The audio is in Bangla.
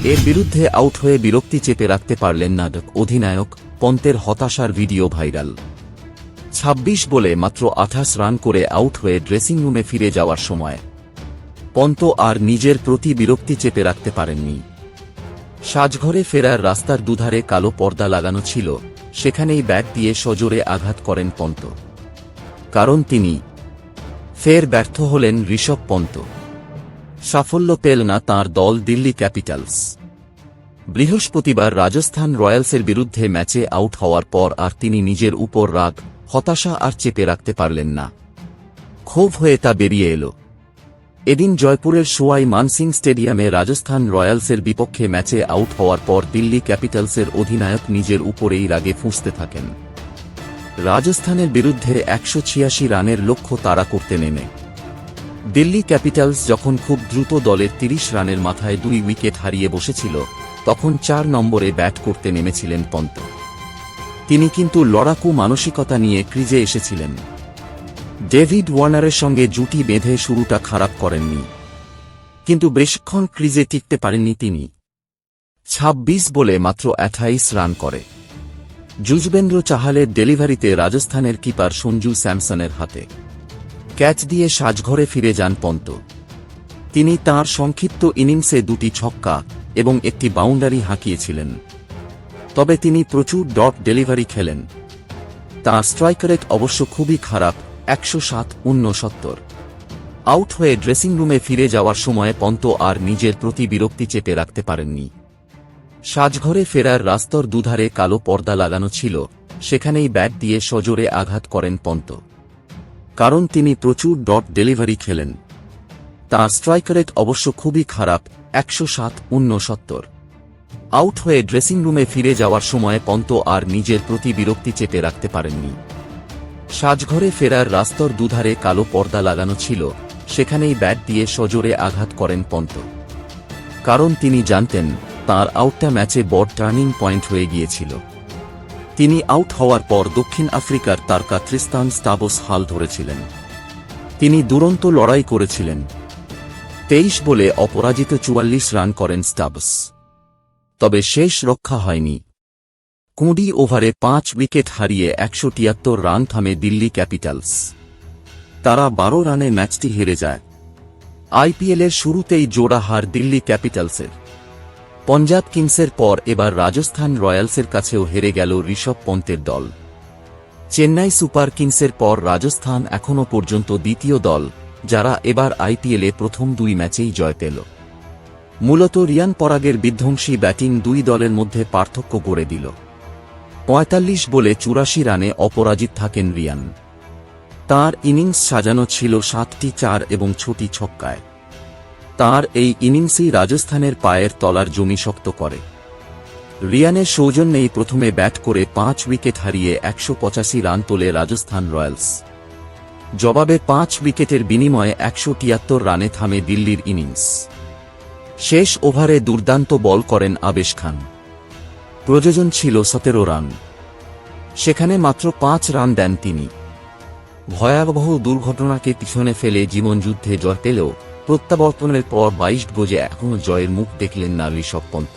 এর বিরুদ্ধে আউট হয়ে বিরক্তি চেপে রাখতে পারলেন না অধিনায়ক। পন্তের হতাশার ভিডিও ভাইরাল। ২৬ বলে মাত্র ২৮ রান করে আউট হয়ে ড্রেসিং রুমে ফিরে যাওয়ার সময় পন্ত আর নিজের প্রতি বিরক্তি চেপে রাখতে পারেননি। সাজঘরে ফেরার রাস্তার দুধারে কালো পর্দা লাগানো ছিল, সেখানেই ব্যাট দিয়ে সজোরে আঘাত করেন পন্ত। কারণ তিনি ফের ব্যর্থ হলেন ঋষভ পন্ত। সাফল্য পেল না তাঁর দল দিল্লি ক্যাপিটালস। বৃহস্পতিবার রাজস্থান রয়্যালসের বিরুদ্ধে ম্যাচে আউট হওয়ার পর আর তিনি নিজের উপর রাগ, হতাশা আর চেপে রাখতে পারলেন না। ক্ষোভ হয়ে তা বেরিয়ে এল। এদিন জয়পুরের সোয়াই মানসিং স্টেডিয়ামে রাজস্থান রয়্যালসের বিপক্ষে ম্যাচে আউট হওয়ার পর দিল্লি ক্যাপিটালসের অধিনায়ক নিজের উপরেই রাগে ফুঁসতে থাকেন। রাজস্থানের বিরুদ্ধে ১৮৬ রানের লক্ষ্য তাড়া করতে নেমে দিল্লি ক্যাপিটালস যখন খুব দ্রুত দলের ৩০ রানের মাথায় ২ উইকেট হারিয়ে বসেছিল, তখন ৪ নম্বরে ব্যাট করতে নেমেছিলেন পন্ত। তিনি কিন্তু লড়াকু মানসিকতা নিয়ে ক্রিজে এসেছিলেন। ডেভিড ওয়ার্নারের সঙ্গে জুটি বেঁধে শুরুটা খারাপ করেননি, কিন্তু বেশিক্ষণ ক্রিজে টিকতে পারেননি তিনি। ২৬ বলে মাত্র ২৮ রান করে যুজবেন্দ্র চাহালের ডেলিভারিতে রাজস্থানের কিপার সঞ্জু স্যামসনের হাতে ক্যাচ দিয়ে সাজঘরে ফিরে যান পন্ত। তিনি তাঁর সংক্ষিপ্ত ইনিংসে ২টি ছক্কা এবং একটি বাউন্ডারি হাঁকিয়েছিলেন, তবে তিনি প্রচুর ডট ডেলিভারি খেলেন। তাঁর স্ট্রাইক রেট অবশ্য খুবই খারাপ, ১০৭/৬৯। আউট হয়ে ড্রেসিং রুমে ফিরে যাওয়ার সময় পন্ত আর নিজের প্রতি বিরক্তি চেপে রাখতে পারেননি। সাজঘরে ফেরার রাস্তার দুধারে কালো পর্দা লাগানো ছিল, সেখানেই ব্যাট দিয়ে সজোরে আঘাত করেন পন্ত। কারণ তিনি প্রচুর ডট ডেলিভারি খেলেন। তাঁর স্ট্রাইক রেট অবশ্য খুবই খারাপ, ১০৭/৬৯। আউট হয়ে ড্রেসিং রুমে ফিরে যাওয়ার সময় পন্ত আর নিজের প্রতি বিরক্তি চেপে রাখতে পারেননি। সাজঘরে ফেরার রাস্তার দুধারে কালো পর্দা লাগানো ছিল, সেখানেই ব্যাট দিয়ে সজোরে আঘাত করেন পন্ত। কারণ তিনি জানতেন তাঁর আউটটা ম্যাচে বড় টার্নিং পয়েন্ট হয়ে গিয়েছিল। তিনি আউট হওয়ার পর দক্ষিণ আফ্রিকার তারকা ট্রিস্তান স্টাবোস হাল ধরেছিলেন। তিনি দুরন্ত লড়াই করেছিলেন। ২৩ বলে অপরাজিত ৪৪ রান করেন স্টাবোস, তবে শেষ রক্ষা হয়নি। ২০ ওভারে ৫ উইকেট হারিয়ে ১৭৩ রান থামে দিল্লি ক্যাপিটালস। তারা ১২ রানে ম্যাচটি হেরে যায়। আইপিএলের শুরুতেই জোড়া হার দিল্লি ক্যাপিটালসের। পঞ্জাব কিংসের পর এবার রাজস্থান রয়্যালসের কাছেও হেরে গেল ঋষভ পন্তের দল। চেন্নাই সুপার কিংসের পর রাজস্থান এখনও পর্যন্ত দ্বিতীয় দল যারা এবার আইপিএলে প্রথম ২ ম্যাচেই জয় পেল। মূলত রিয়ান পরাগের বিধ্বংসী ব্যাটিং ২ দলের মধ্যে পার্থক্য গড়ে দিল। ৪৫ বলে ৮৪ রানে অপরাজিত থাকেন রিয়ান। তাঁর ইনিংস সাজানো ছিল ৭টি ৪ এবং ৬টি ছক্কায়। তাঁর এই ইনিংসই রাজস্থানের পায়ের তলার জমি শক্ত করে। রিয়ানের সৌজন্যেই প্রথমে ব্যাট করে ৫ উইকেট হারিয়ে ১৮৫ রান তোলে রাজস্থান রয়্যালস। জবাবে ৫ উইকেটের বিনিময়ে ১৭৩ রানে থামে দিল্লির ইনিংস। শেষ ওভারে দুর্দান্ত বল করেন আবেশ খান। প্রয়োজন ছিল ১৭ রান, সেখানে মাত্র ৫ রান দেন তিনি। ভয়াবহ দুর্ঘটনাকে পিছনে ফেলে জীবনযুদ্ধে জয় পেলেও প্রত্যাবর্তনের পর ২২ গজে এখনও জয়ের মুখ দেখলেন না ঋষভ পন্ত।